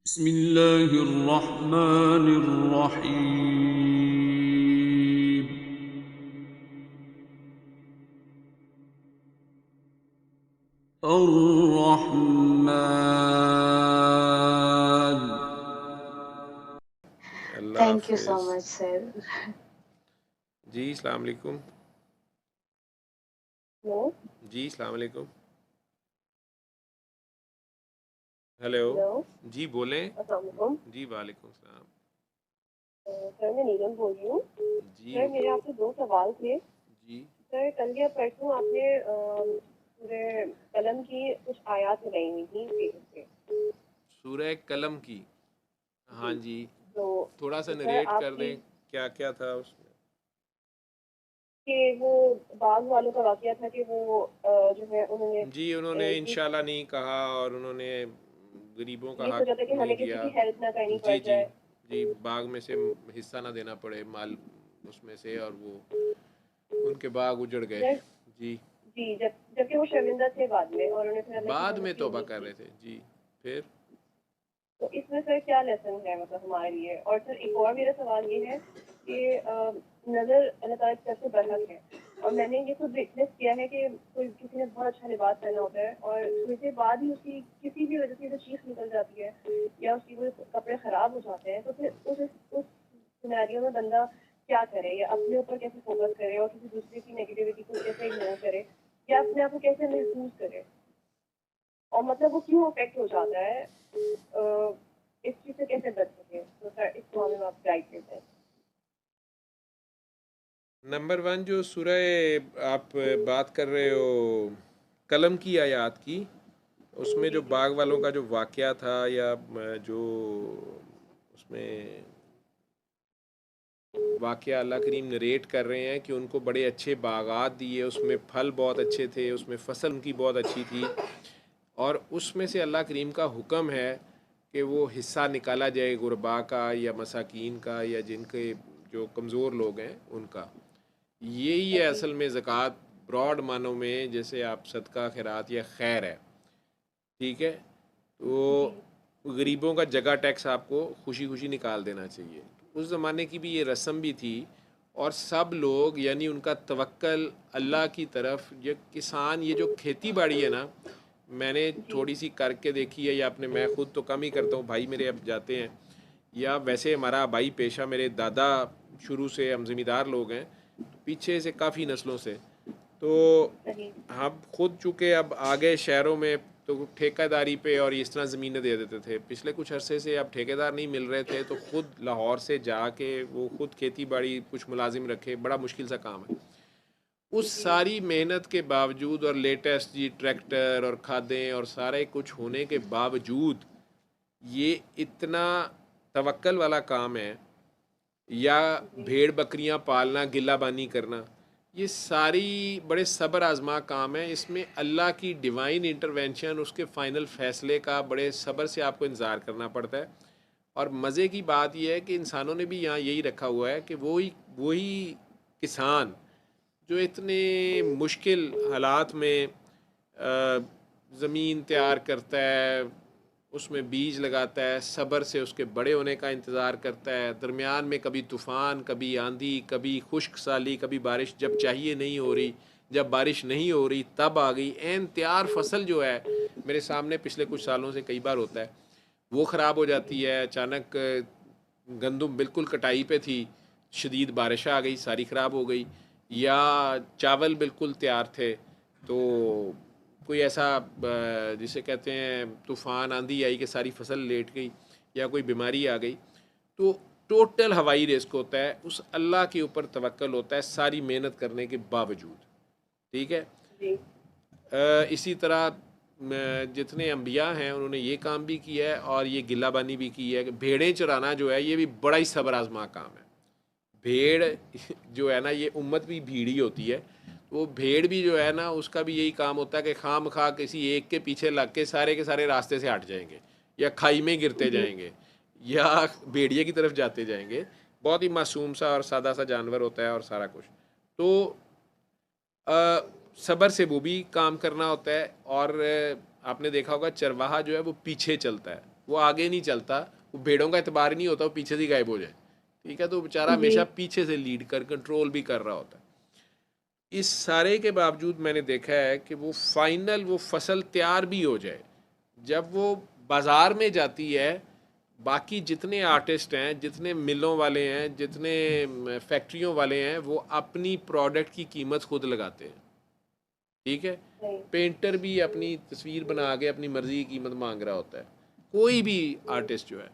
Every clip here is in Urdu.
بسم الله الرحمن الرحيم. الرحمن. اللہ Thank you so حافظ. much, sir. جی السلام علیکم. Hello. جی السلام علیکم. ہیلو. Hello. جی بولیں. السلام علیکم. جی وعلیکم السلام. سر میں نیلم بول رہی ہوں. جی سر میرے آپ سے 2 سوال تھے. جی سر کل یا پرسوں آپ نے سورہ قلم کی کچھ آیات سنائی ہوئی تھی فیس پہ. سورہ قلم کی. ہاں جی. جی تو تھوڑا سا سر نریٹ آپ کر کی دیں کیا کیا تھا اس میں. کہ وہ باغ والوں کا واقعہ تھا کہ وہ جو ہے انہوں نے جی انہوں نے انشاءاللہ نہیں کہا اور انہوں نے غریبوں کا یہ حق سوچا تھا کہ نہیں ہمیں کسی دیا. کی ہیلپ نہ کرنی پڑ جی جی جائے. جی باغ میں سے حصہ نہ دینا پڑے مال اس میں سے اور وہ ان کے باغ اجڑ گئے. سر جی جی جبکہ وہ شرمندہ تھے بعد میں اور انہوں نے پھر اللہ کی بعد میں مدد کی توبہ امید کر کی. رہے تھے. جی پھر تو اس میں سر کیا لیسن ہے مطلب ہمارے لیے. اور سر ایک اور میرا سوال یہ ہے کہ نظر اللہ تعالیٰ کی طرف سے برحق ہے اور میں نے یہ خود وٹنس کیا ہے کہ کوئی کسی نے بہت اچھا لباس پہنا ہوتا ہے اور تھوڑی دیر بعد ہی اس کی کسی بھی وجہ سے وہ چیز نکل جاتی ہے یا اس کی وہ کپڑے خراب ہو جاتے ہیں تو پھر اس سینیریو میں بندہ کیا کرے یا اپنے اوپر کیسے فوکس کرے اور کسی دوسرے کی نیگیٹیوٹی کو کیسے اگنور کرے یا اپنے آپ کو کیسے محفوظ کرے اور مطلب وہ کیوں افیکٹ ہو جاتا ہے اس چیز سے کیسے بچ سکے. تو سر اس معاملے میں آپ گائڈ کرتے ہیں. نمبر 1 جو سورہ آپ بات کر رہے ہو قلم کی آیات کی اس میں جو جی جی باغ والوں کا جو واقعہ تھا یا جو اس میں واقعہ اللہ کریم نریٹ کر رہے ہیں کہ ان کو بڑے اچھے باغات دیے اس میں پھل بہت اچھے تھے اس میں فصل ان کی بہت اچھی تھی اور اس میں سے اللہ کریم کا حکم ہے کہ وہ حصہ نکالا جائے غربا کا یا مساکین کا یا جن کے جو کمزور لوگ ہیں ان کا. یہی ہے اوکے. اصل میں زکوٰۃ براڈ معنوں میں جیسے آپ صدقہ خیرات یا خیر ہے. ٹھیک ہے تو جی غریبوں کا جگہ ٹیکس آپ کو خوشی خوشی نکال دینا چاہیے. اس زمانے کی بھی یہ رسم بھی تھی اور سب لوگ یعنی ان کا توکل اللہ کی طرف. یہ کسان یہ جو کھیتی باڑی ہے نا میں نے جی تھوڑی سی کر کے دیکھی ہے یا اپنے میں خود تو کم ہی کرتا ہوں بھائی میرے اب جاتے ہیں یا ویسے ہمارا بھائی پیشہ میرے دادا شروع سے ہم زمیندار لوگ ہیں پیچھے سے کافی نسلوں سے. تو صحیح. ہم خود چونکہ اب آگے شہروں میں تو ٹھیکہ داری پہ اور اس طرح زمینیں دے دیتے تھے. پچھلے کچھ عرصے سے اب ٹھیکے دار نہیں مل رہے تھے تو خود لاہور سے جا کے وہ خود کھیتی باڑی کچھ ملازم رکھے. بڑا مشکل سا کام ہے. اس جی ساری محنت کے باوجود اور لیٹسٹ جی ٹریکٹر اور کھادیں اور سارے کچھ ہونے کے باوجود یہ اتنا توکل والا کام ہے یا جی بھیڑ بکریاں پالنا گلہ بانی کرنا یہ ساری بڑے صبر آزما کام ہے. اس میں اللہ کی ڈیوائن انٹرونشن اس کے فائنل فیصلے کا بڑے صبر سے آپ کو انتظار کرنا پڑتا ہے. اور مزے کی بات یہ ہے کہ انسانوں نے بھی یہاں یہی رکھا ہوا ہے کہ وہی کسان جو اتنے مشکل حالات میں زمین تیار کرتا ہے اس میں بیج لگاتا ہے صبر سے اس کے بڑے ہونے کا انتظار کرتا ہے. درمیان میں کبھی طوفان کبھی آندھی کبھی خشک سالی کبھی بارش جب چاہیے نہیں ہو رہی جب بارش نہیں ہو رہی تب آ گئی عین تیار فصل جو ہے میرے سامنے پچھلے کچھ سالوں سے کئی بار ہوتا ہے وہ خراب ہو جاتی ہے. اچانک گندم بالکل کٹائی پہ تھی شدید بارش آ گئی ساری خراب ہو گئی یا چاول بالکل تیار تھے تو کوئی ایسا جسے کہتے ہیں طوفان آندھی آئی کہ ساری فصل لیٹ گئی یا کوئی بیماری آ گئی. تو ٹوٹل ہوائی رسک ہوتا ہے. اس اللہ کے اوپر توکل ہوتا ہے ساری محنت کرنے کے باوجود. ٹھیک ہے. جی اسی طرح جتنے انبیاء ہیں انہوں نے یہ کام بھی کیا ہے اور یہ گلہ بانی بھی کی ہے کہ بھیڑیں چرانا جو ہے یہ بھی بڑا ہی صبر آزما کام ہے. بھیڑ جو ہے نا یہ امت بھی بھیڑ ہی ہوتی ہے. وہ بھیڑ بھی جو ہے نا اس کا بھی یہی کام ہوتا ہے کہ خام خواہ کسی ایک کے پیچھے لگ کے سارے راستے سے ہٹ جائیں گے یا کھائی میں گرتے جی جائیں گے یا بھیڑیے کی طرف جاتے جائیں گے. بہت ہی معصوم سا اور سادہ سا جانور ہوتا ہے اور سارا کچھ. تو صبر سے وہ بھی کام کرنا ہوتا ہے اور آپ نے دیکھا ہوگا چرواہا جو ہے وہ پیچھے چلتا ہے وہ آگے نہیں چلتا, وہ بھیڑوں کا اعتبار نہیں ہوتا, وہ پیچھے سے غائب ہو جائے, ٹھیک ہے, تو بیچارہ ہمیشہ پیچھے سے لیڈ کر کنٹرول بھی کر رہا ہوتا ہے. اس سارے کے باوجود میں نے دیکھا ہے کہ وہ فائنل وہ فصل تیار بھی ہو جائے, جب وہ بازار میں جاتی ہے, باقی جتنے آرٹسٹ ہیں, جتنے ملوں والے ہیں, جتنے فیکٹریوں والے ہیں, وہ اپنی پروڈکٹ کی قیمت خود لگاتے ہیں, ٹھیک ہے. پینٹر بھی اپنی تصویر بنا کے اپنی مرضی کی قیمت مانگ رہا ہوتا ہے, کوئی بھی آرٹسٹ جو ہے,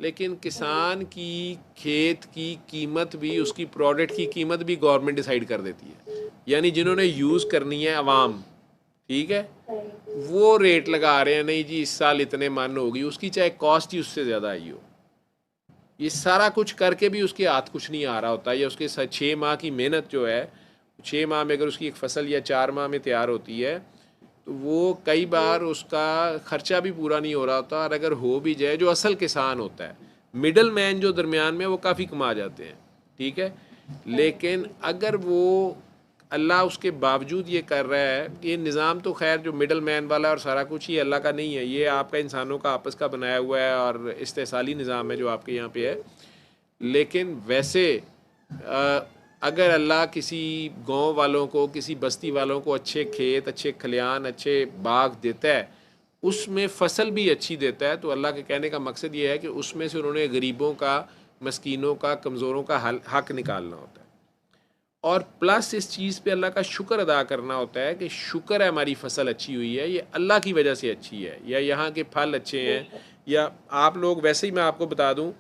لیکن کسان کی کھیت کی قیمت بھی, اس کی پروڈکٹ کی قیمت بھی گورنمنٹ ڈیسائیڈ کر دیتی ہے, یعنی جنہوں نے یوز کرنی ہے عوام, ٹھیک ہے, وہ ریٹ لگا رہے ہیں, نہیں جی اس سال اتنے من ہوگی, اس کی چاہے کاسٹ ہی اس سے زیادہ آئی ہو. یہ سارا کچھ کر کے بھی اس کے ہاتھ کچھ نہیں آ رہا ہوتا, یا اس کے 6 ماہ کی محنت جو ہے, 6 ماہ میں اگر اس کی ایک فصل یا 4 ماہ میں تیار ہوتی ہے, تو وہ کئی بار اس کا خرچہ بھی پورا نہیں ہو رہا ہوتا, اور اگر ہو بھی جائے, جو اصل کسان ہوتا ہے, مڈل مین جو درمیان میں, وہ کافی کما جاتے ہیں, ٹھیک ہے. لیکن اگر وہ اللہ اس کے باوجود یہ کر رہا ہے, یہ نظام تو خیر جو مڈل مین والا اور سارا کچھ ہی اللہ کا نہیں ہے, یہ آپ کا انسانوں کا آپس کا بنایا ہوا ہے اور استحصالی نظام ہے جو آپ کے یہاں پہ ہے. لیکن ویسے اگر اللہ کسی گاؤں والوں کو, کسی بستی والوں کو اچھے کھیت, اچھے کھلیان, اچھے باغ دیتا ہے, اس میں فصل بھی اچھی دیتا ہے, تو اللہ کے کہنے کا مقصد یہ ہے کہ اس میں سے انہوں نے غریبوں کا, مسکینوں کا, کمزوروں کا حق نکالنا ہوتا ہے, اور پلس اس چیز پہ اللہ کا شکر ادا کرنا ہوتا ہے کہ شکر ہے ہماری فصل اچھی ہوئی ہے, یہ اللہ کی وجہ سے اچھی ہے, یا یہاں کے پھل اچھے ہیں, یا آپ لوگ ویسے ہی, میں آپ کو بتا دوں,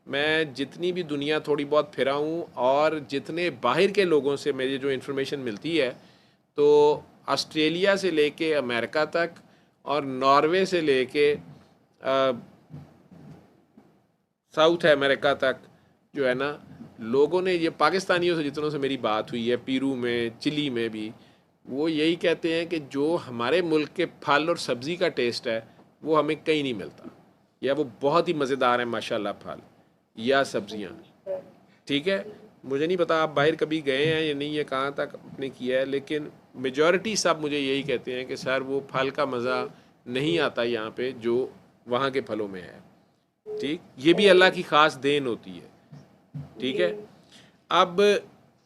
میں جتنی بھی دنیا تھوڑی بہت پھرا ہوں, اور جتنے باہر کے لوگوں سے میری جو انفارمیشن ملتی ہے, تو آسٹریلیا سے لے کے امریکہ تک, اور ناروے سے لے کے ساؤتھ امریکہ تک جو ہے نا, لوگوں نے, یہ پاکستانیوں سے جتنوں سے میری بات ہوئی ہے, پیرو میں, چلی میں بھی, وہ یہی کہتے ہیں کہ جو ہمارے ملک کے پھل اور سبزی کا ٹیسٹ ہے, وہ ہمیں کہیں نہیں ملتا, یا وہ بہت ہی مزیدار ہیں ماشاءاللہ پھل یا سبزیاں, ٹھیک ہے. مجھے نہیں پتا آپ باہر کبھی گئے ہیں یا نہیں, یہ کہاں تک آپ نے کیا ہے, لیکن میجورٹی سب مجھے یہی کہتے ہیں کہ سر وہ پھل کا مزہ نہیں آتا یہاں پہ جو وہاں کے پھلوں میں ہے, ٹھیک. یہ بھی اللہ کی خاص دین ہوتی ہے, ٹھیک ہے. اب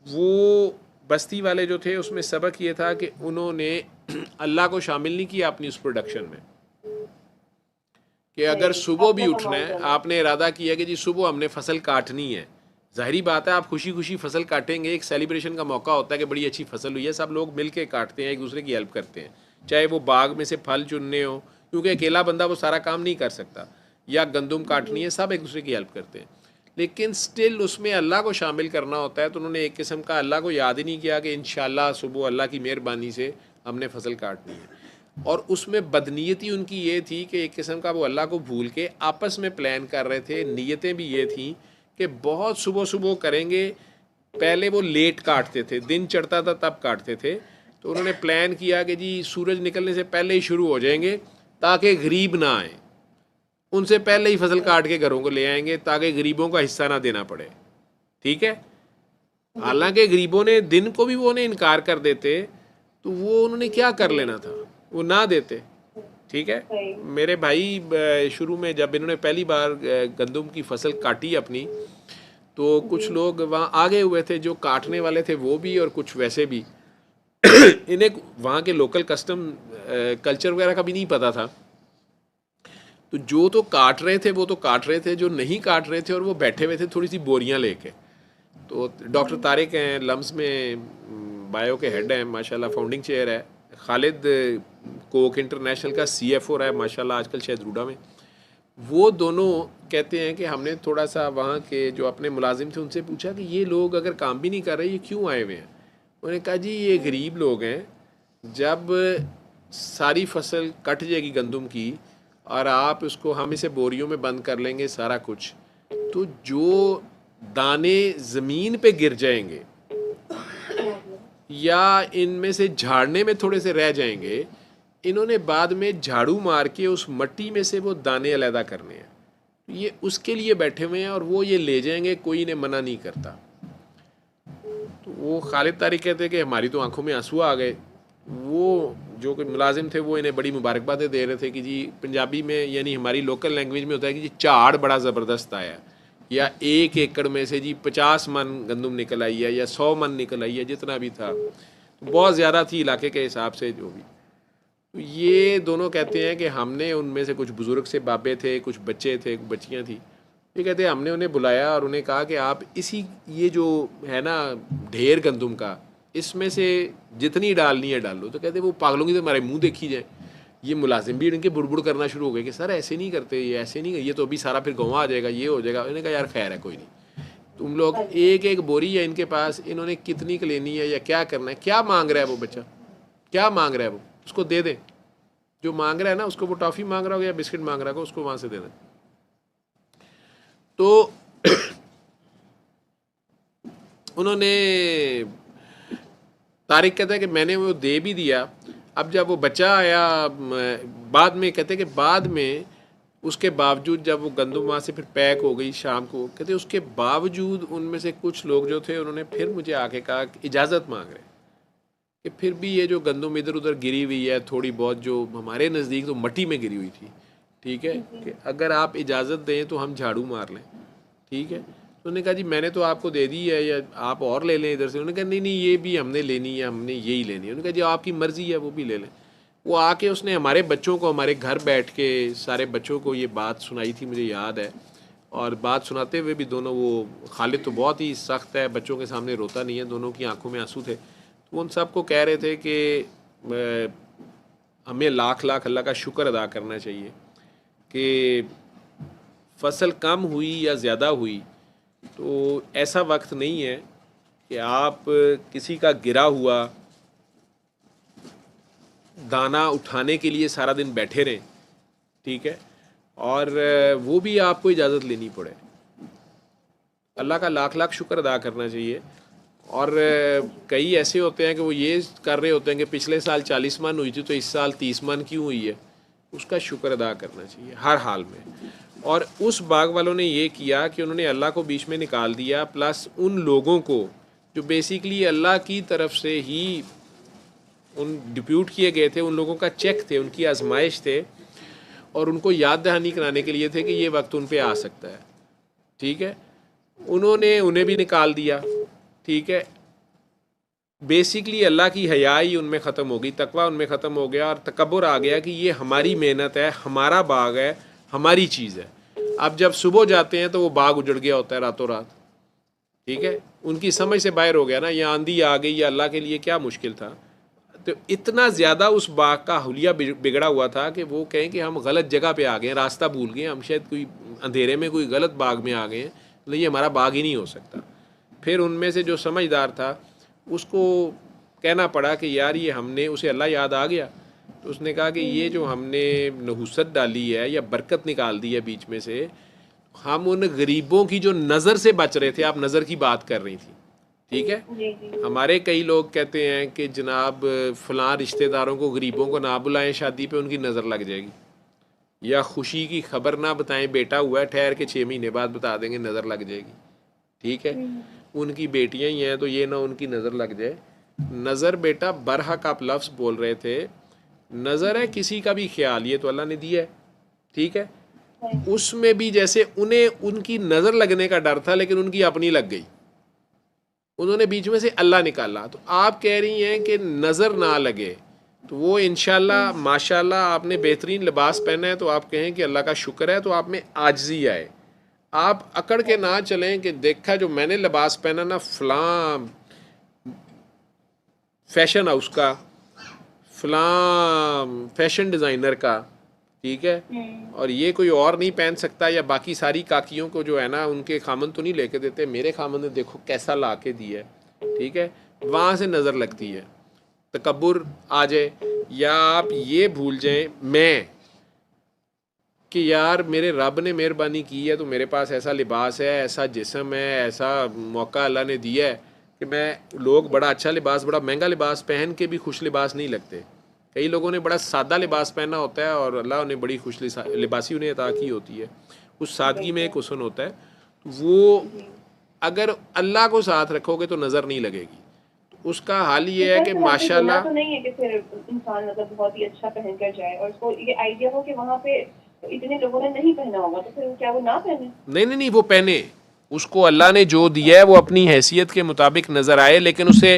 وہ بستی والے جو تھے, اس میں سبق یہ تھا کہ انہوں نے اللہ کو شامل نہیں کیا اپنی اس پروڈکشن میں, کہ اگر صبح بھی اٹھنا ہے, آپ نے ارادہ کیا کہ جی صبح ہم نے فصل کاٹنی ہے, ظاہری بات ہے آپ خوشی خوشی فصل کاٹیں گے, ایک سیلیبریشن کا موقع ہوتا ہے کہ بڑی اچھی فصل ہوئی ہے, سب لوگ مل کے کاٹتے ہیں, ایک دوسرے کی ہیلپ کرتے ہیں, چاہے وہ باغ میں سے پھل چننے ہو, کیونکہ اکیلا بندہ وہ سارا کام نہیں کر سکتا, یا گندم کاٹنی ہے, سب ایک دوسرے کی ہیلپ کرتے ہیں. لیکن سٹل اس میں اللہ کو شامل کرنا ہوتا ہے, تو انہوں نے ایک قسم کا اللہ کو یاد ہی نہیں کیا کہ انشاءاللہ صبح اللہ کی مہربانی سے ہم نے فصل کاٹنی ہے. اور اس میں بدنیتی ان کی یہ تھی کہ ایک قسم کا وہ اللہ کو بھول کے آپس میں پلان کر رہے تھے, نیتیں بھی یہ تھیں کہ بہت صبح صبح کریں گے. پہلے وہ لیٹ کاٹتے تھے, دن چڑھتا تھا تب کاٹتے تھے, تو انہوں نے پلان کیا کہ جی سورج نکلنے سے پہلے ہی شروع ہو جائیں گے تاکہ غریب نہ آئیں, ان سے پہلے ہی فصل کاٹ کے گھروں کو لے آئیں گے تاکہ غریبوں کا حصہ نہ دینا پڑے, ٹھیک ہے. حالانکہ غریبوں نے دن کو بھی وہ انہیں انکار کر دیتے, تو وہ انہوں نے کیا کر لینا تھا, وہ نہ دیتے, ٹھیک ہے. میرے بھائی شروع میں جب انہوں نے پہلی بار گندم کی فصل کاٹی اپنی, تو کچھ لوگ وہاں آگے ہوئے تھے, جو کاٹنے والے تھے وہ بھی, اور کچھ ویسے بھی, انہیں وہاں کے لوکل کسٹم کلچر وغیرہ کا بھی نہیں پتا تھا. تو جو تو کاٹ رہے تھے وہ تو کاٹ رہے تھے, جو نہیں کاٹ رہے تھے اور وہ بیٹھے ہوئے تھے تھوڑی سی بوریاں لے کے. تو ڈاکٹر طارق ہیں, لمس میں بایو کے ہیڈ ہیں ماشاءاللہ, فاؤنڈنگ چیئر ہے. خالد کوک انٹرنیشنل کا CFO ہے ماشاءاللہ آج کل شاید روڈا میں. وہ دونوں کہتے ہیں کہ ہم نے تھوڑا سا وہاں کے جو اپنے ملازم تھے ان سے پوچھا کہ یہ لوگ اگر کام بھی نہیں کر رہے, یہ کیوں آئے ہوئے ہیں. انہوں نے کہا جی یہ غریب لوگ ہیں, جب ساری فصل کٹ جائے گی گندم کی, اور آپ اس کو, ہم اسے بوریوں میں بند کر لیں گے سارا کچھ, تو جو دانے زمین پہ گر جائیں گے یا ان میں سے جھاڑنے میں تھوڑے سے رہ جائیں گے, انہوں نے بعد میں جھاڑو مار کے اس مٹی میں سے وہ دانے علیحدہ کرنے ہیں. یہ اس کے لیے بیٹھے ہوئے ہیں, اور وہ یہ لے جائیں گے, کوئی انہیں منع نہیں کرتا. تو وہ خالد طارق کہتے ہیں کہ ہماری تو آنکھوں میں آنسو آ گئے. وہ جو کوئی ملازم تھے وہ انہیں بڑی مبارکبادیں دے رہے تھے کہ جی پنجابی میں یعنی ہماری لوکل لینگویج میں ہوتا ہے کہ جی چاڑ بڑا زبردست آیا یا 1 ایکڑ میں سے جی 50 من گندم نکل آئی ہے یا 100 من نکل آئی ہے، جتنا بھی تھا بہت زیادہ تھی علاقے کے حساب سے جو بھی. تو یہ دونوں کہتے ہیں کہ ہم نے ان میں سے کچھ بزرگ سے بابے تھے، کچھ بچے تھے، کچھ بچیاں تھیں. یہ کہتے ہیں ہم نے انہیں بلایا اور انہیں کہا کہ آپ اسی یہ جو ہے نا ڈھیر گندم کا، اس میں سے جتنی ڈالنی ہے ڈال لو. تو کہتے ہیں وہ پاگلوں کی تو ہمارے منہ دیکھی جائے. یہ ملازم بھی ان کے بڑبڑ کرنا شروع ہو گئے کہ سر ایسے نہیں کرتے، یہ ایسے نہیں، یہ تو ابھی سارا پھر گنوا آ جائے گا، یہ ہو جائے گا. انہوں نے کہا یار خیر ہے کوئی نہیں، تم لوگ ایک ایک بوری ہے ان کے پاس، انہوں نے کتنی کی لینی ہے یا کیا کرنا ہے، کیا مانگ رہا ہے وہ بچہ، کیا مانگ رہا ہے وہ، اس کو دے دیں. جو مانگ رہا ہے نا اس کو، وہ ٹافی مانگ رہا ہوگا یا بسکٹ مانگ رہا ہوگا، اس کو وہاں سے دے دیں. تو انہوں نے، طارق کہتا ہے کہ میں نے وہ دے بھی دیا. اب جب وہ بچہ آیا بعد میں، کہتے کہ بعد میں اس کے باوجود جب وہ گندم وہاں سے پھر پیک ہو گئی شام کو، کہتے اس کے باوجود ان میں سے کچھ لوگ جو تھے انہوں نے پھر مجھے آ کے کہا کہ اجازت مانگ رہے کہ پھر بھی یہ جو گندم ادھر ادھر گری ہوئی ہے تھوڑی بہت، جو ہمارے نزدیک تو مٹی میں گری ہوئی تھی، ٹھیک ہے، کہ اگر آپ اجازت دیں تو ہم جھاڑو مار لیں، ٹھیک ہے. تو انہوں نے کہا جی میں نے تو آپ کو دے دی ہے، یا آپ اور لے لیں ادھر سے. انہوں نے کہا نہیں نہیں یہ بھی ہم نے لینی ہے، ہم نے یہی لینی ہے. انہوں نے کہا جی آپ کی مرضی ہے، وہ بھی لے لیں. وہ آ کے اس نے ہمارے بچوں کو، ہمارے گھر بیٹھ کے سارے بچوں کو یہ بات سنائی تھی، مجھے یاد ہے. اور بات سناتے ہوئے بھی دونوں، وہ خالد تو بہت ہی سخت ہے، بچوں کے سامنے روتا نہیں ہے، دونوں کی آنکھوں میں آنسو تھے. تو وہ ان سب کو کہہ رہے تھے کہ ہمیں لاکھ لاکھ اللہ کا شکر ادا کرنا چاہیے کہ فصل کم ہوئی یا زیادہ ہوئی تو ایسا وقت نہیں ہے کہ آپ کسی کا گرا ہوا دانہ اٹھانے کے لیے سارا دن بیٹھے رہیں، ٹھیک ہے، اور وہ بھی آپ کو اجازت لینی پڑے. اللہ کا لاکھ لاکھ شکر ادا کرنا چاہیے. اور کئی ایسے ہوتے ہیں کہ وہ یہ کر رہے ہوتے ہیں کہ پچھلے سال 40 من ہوئی تھی تو اس سال 30 من کیوں ہوئی ہے. اس کا شکر ادا کرنا چاہیے ہر حال میں. اور اس باغ والوں نے یہ کیا کہ انہوں نے اللہ کو بیچ میں نکال دیا، پلس ان لوگوں کو جو بیسیکلی اللہ کی طرف سے ہی ان ڈپیوٹ کیے گئے تھے، ان لوگوں کا چیک تھے، ان کی آزمائش تھے، اور ان کو یاد دہانی کرانے کے لیے تھے کہ یہ وقت ان پہ آ سکتا ہے، ٹھیک ہے. انہوں نے انہیں بھی نکال دیا، ٹھیک ہے. بیسیکلی اللہ کی حیائی ان میں ختم ہو گئی، تقوی ان میں ختم ہو گیا، اور تکبر آ گیا کہ یہ ہماری محنت ہے، ہمارا باغ ہے، ہماری چیز ہے. اب جب صبح جاتے ہیں تو وہ باغ اجڑ گیا ہوتا ہے راتوں رات، ٹھیک ہے. ان کی سمجھ سے باہر ہو گیا نا، یہ آندھی آ گئی، یا اللہ کے لیے کیا مشکل تھا. تو اتنا زیادہ اس باغ کا حلیہ بگڑا ہوا تھا کہ وہ کہیں کہ ہم غلط جگہ پہ آ گئے ہیں، راستہ بھول گئے، ہم شاید کوئی اندھیرے میں کوئی غلط باغ میں آ گئے ہیں، لیکن یہ ہمارا باغ ہی نہیں ہو سکتا. پھر ان میں سے جو سمجھدار تھا اس کو کہنا پڑا کہ یار یہ ہم نے، اسے اللہ یاد آ گیا تو اس نے کہا کہ یہ جو ہم نے نحوست ڈالی ہے یا برکت نکال دی ہے بیچ میں سے، ہم ان غریبوں کی جو نظر سے بچ رہے تھے، آپ نظر کی بات کر رہی تھی، ٹھیک ہے. ہمارے کئی لوگ کہتے ہیں کہ جناب فلاں رشتہ داروں کو، غریبوں کو نہ بلائیں شادی پہ، ان کی نظر لگ جائے گی، یا خوشی کی خبر نہ بتائیں، بیٹا ہوا ہے ٹھہر کے 6 مہینے بعد بتا دیں گے، نظر لگ جائے گی، ٹھیک ہے. ان کی بیٹیاں ہی ہیں تو یہ نہ ان کی نظر لگ جائے. نظر بیٹا برحق آپ لفظ بول رہے تھے، نظر ہے کسی کا بھی خیال، یہ تو اللہ نے دیا ہے، ٹھیک ہے. اس میں بھی جیسے انہیں ان کی نظر لگنے کا ڈر تھا، لیکن ان کی اپنی لگ گئی، انہوں نے بیچ میں سے اللہ نکالا. تو آپ کہہ رہی ہیں کہ نظر نہ لگے، تو وہ انشاءاللہ ماشاءاللہ آپ نے بہترین لباس پہنا ہے تو آپ کہیں کہ اللہ کا شکر ہے، تو آپ میں عاجزی آئے. آپ اکڑ کے نہ چلیں کہ دیکھا جو میں نے لباس پہنا نا فلاں فیشن ہاؤس کا، فلاں فیشن ڈیزائنر کا، ٹھیک ہے، اور یہ کوئی اور نہیں پہن سکتا، یا باقی ساری کاکیوں کو جو ہے نا ان کے خامن تو نہیں لے کے دیتے، میرے خامن نے دیکھو کیسا لا کے دیا ہے، ٹھیک ہے. وہاں سے نظر لگتی ہے، تکبر آ جائے. یا آپ یہ بھول جائیں میں کہ یار میرے رب نے مہربانی کی ہے تو میرے پاس ایسا لباس ہے، ایسا جسم ہے، ایسا موقع اللہ نے دیا ہے کہ میں، لوگ بڑا اچھا لباس، بڑا مہنگا لباس پہن کے بھی خوش لباس نہیں لگتے. کئی لوگوں نے بڑا سادہ لباس پہنا ہوتا ہے اور اللہ نے بڑی خوش لباسی انہیں عطا کی ہوتی ہے. اس سادگی میں ایک حسن ہوتا ہے. وہ اگر اللہ کو ساتھ رکھو گے تو نظر نہیں لگے گی. اس کا حال یہ ہے کہ ماشاءاللہ تو نہیں ہے کہ پھر انسان مطلب بہت ہی اچھا پہن کر جائے اور اس کو یہ آئیڈیا ہو کہ وہاں پہ اتنے لوگوں نے نہیں پہنا ہوگا تو پھر کیا وہ نہ پہنے؟ نہیں وہ پہنے. اس کو اللہ نے جو دیا ہے وہ اپنی حیثیت کے مطابق نظر آئے, لیکن اسے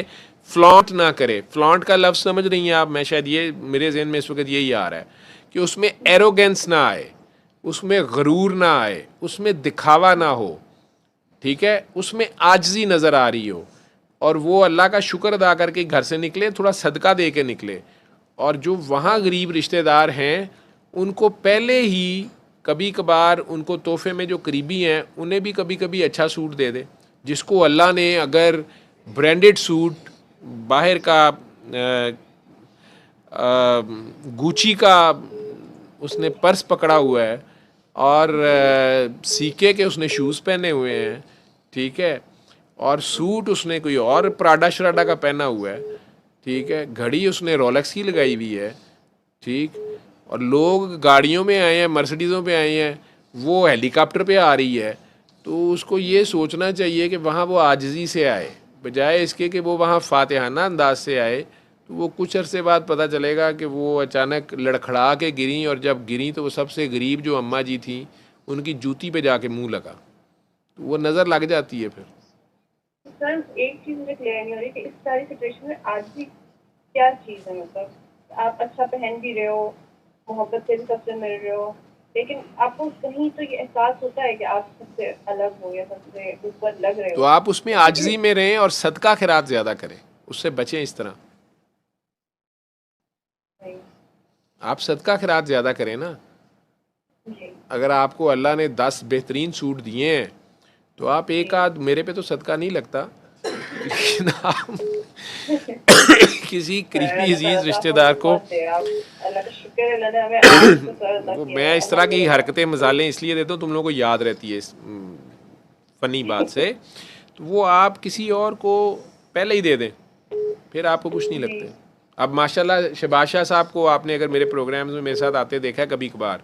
فلانٹ نہ کرے. فلانٹ کا لفظ سمجھ رہی ہیں آپ؟ میں شاید یہ میرے ذہن میں اس وقت یہی آ رہا ہے کہ اس میں ایروگینس نہ آئے, اس میں غرور نہ آئے, اس میں دکھاوا نہ ہو, ٹھیک ہے, اس میں عاجزی نظر آ رہی ہو, اور وہ اللہ کا شکر ادا کر کے گھر سے نکلے, تھوڑا صدقہ دے کے نکلے. اور جو وہاں غریب رشتہ دار ہیں ان کو پہلے ہی کبھی کبھار ان کو تحفے میں جو قریبی ہیں انہیں بھی کبھی کبھی اچھا سوٹ دے دے. جس کو اللہ نے اگر برانڈڈ سوٹ باہر کا گوچی کا اس نے پرس پکڑا ہوا ہے اور سیکے کے اس نے شوز پہنے ہوئے ہیں, ٹھیک ہے, اور سوٹ اس نے کوئی اور پراڈا شراڈا کا پہنا ہوا ہے, ٹھیک ہے, گھڑی اس نے رولکس کی لگائی ہوئی ہے, ٹھیک, اور لوگ گاڑیوں میں آئے ہیں, مرسڈیزوں پہ آئے ہیں, وہ ہیلی کاپٹر پہ آ رہی ہے, تو اس کو یہ سوچنا چاہیے کہ وہاں وہ عاجزی سے آئے بجائے اس کے کہ وہ وہاں فاتحانہ انداز سے آئے. تو وہ کچھ عرصے بعد پتہ چلے گا کہ وہ اچانک لڑکھڑا کے گریں, اور جب گریں تو وہ سب سے غریب جو اماں جی تھیں ان کی جوتی پہ جا کے منہ لگا, تو وہ نظر لگ جاتی ہے پھر. سر ایک چیز مجھے کلیئر نہیں ہو رہی کہ اس ساری سچویشن میں آج بھی کیا چیز ہے. مطلب آپ اچھا پہن بھی رہے ہو, محبت سے بھی سب سے مل رہے ہو, لیکن آپ کو کہیں تو یہ احساس ہوتا ہے کہ آپ سب سے الگ ہو یا سب سے اوپر لگ رہے ہو. تو آپ اس میں عاجزی میں رہیں اور صدقہ خیرات زیادہ کریں, اس سے بچیں. اس طرح آپ صدقہ خیرات زیادہ کریں نا. اگر آپ کو اللہ نے 10 بہترین سوٹ دیے ہیں تو آپ ایک آدھ, میرے پہ تو صدقہ نہیں لگتا, لیکن آپ کسی قریبی عزیز رشتہ دار کو, وہ میں اس طرح کی حرکتیں مزالیں اس لیے دیتا ہوں تم لوگوں کو یاد رہتی ہے اس فنی بات سے, تو وہ آپ کسی اور کو پہلے ہی دے دیں, پھر آپ کو کچھ نہیں لگتے. اب ماشاءاللہ شہباز شاہ صاحب کو آپ نے اگر میرے پروگرامز میں میرے ساتھ آتے دیکھا کبھی کبھار,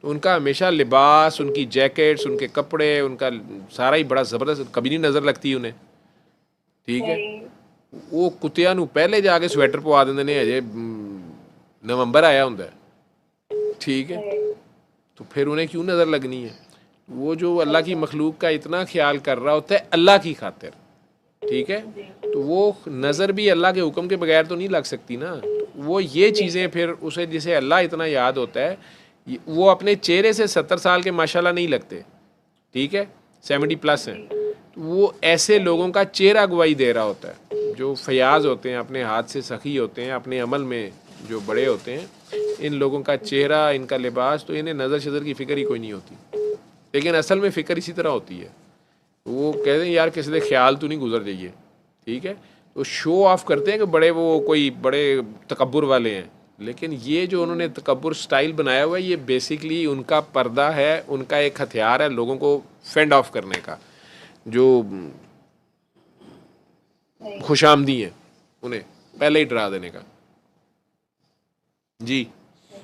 تو ان کا ہمیشہ لباس, ان کی جیکٹس, ان کے کپڑے, ان کا سارا ہی بڑا زبردست, کبھی نہیں نظر لگتی انہیں, ٹھیک ہے. وہ کتیاں نو پہلے جا کے سویٹر پوا دیندے نے, اجے نومبر آیا ہوں, ٹھیک ہے, تو پھر انہیں کیوں نظر لگنی ہے. وہ جو اللہ کی مخلوق کا اتنا خیال کر رہا ہوتا ہے اللہ کی خاطر, ٹھیک ہے, تو وہ نظر بھی اللہ کے حکم کے بغیر تو نہیں لگ سکتی نا. وہ یہ چیزیں پھر اسے جسے اللہ اتنا یاد ہوتا ہے, وہ اپنے چہرے سے 70 سال کے ماشاءاللہ نہیں لگتے, ٹھیک ہے, 70+ ہیں, تو وہ ایسے لوگوں کا چہرہ گواہی دے رہا ہوتا ہے جو فیاض ہوتے ہیں, اپنے ہاتھ سے سخی ہوتے ہیں, اپنے عمل میں جو بڑے ہوتے ہیں. ان لوگوں کا چہرہ, ان کا لباس, تو انہیں نظر شذر کی فکر ہی کوئی نہیں ہوتی, لیکن اصل میں فکر اسی طرح ہوتی ہے. وہ کہتے ہیں یار کسی دے خیال تو نہیں گزر جائیے, ٹھیک ہے, تو شو آف کرتے ہیں کہ بڑے وہ کوئی بڑے تکبر والے ہیں, لیکن یہ جو انہوں نے تکبر سٹائل بنایا ہوا ہے یہ بیسیکلی ان کا پردہ ہے, ان کا ایک ہتھیار ہے لوگوں کو فینڈ آف کرنے کا, جو خوش آمدی ہیں انہیں پہلے ہی ڈرا دینے کا. جی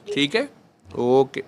ٹھیک ہے, اوکے.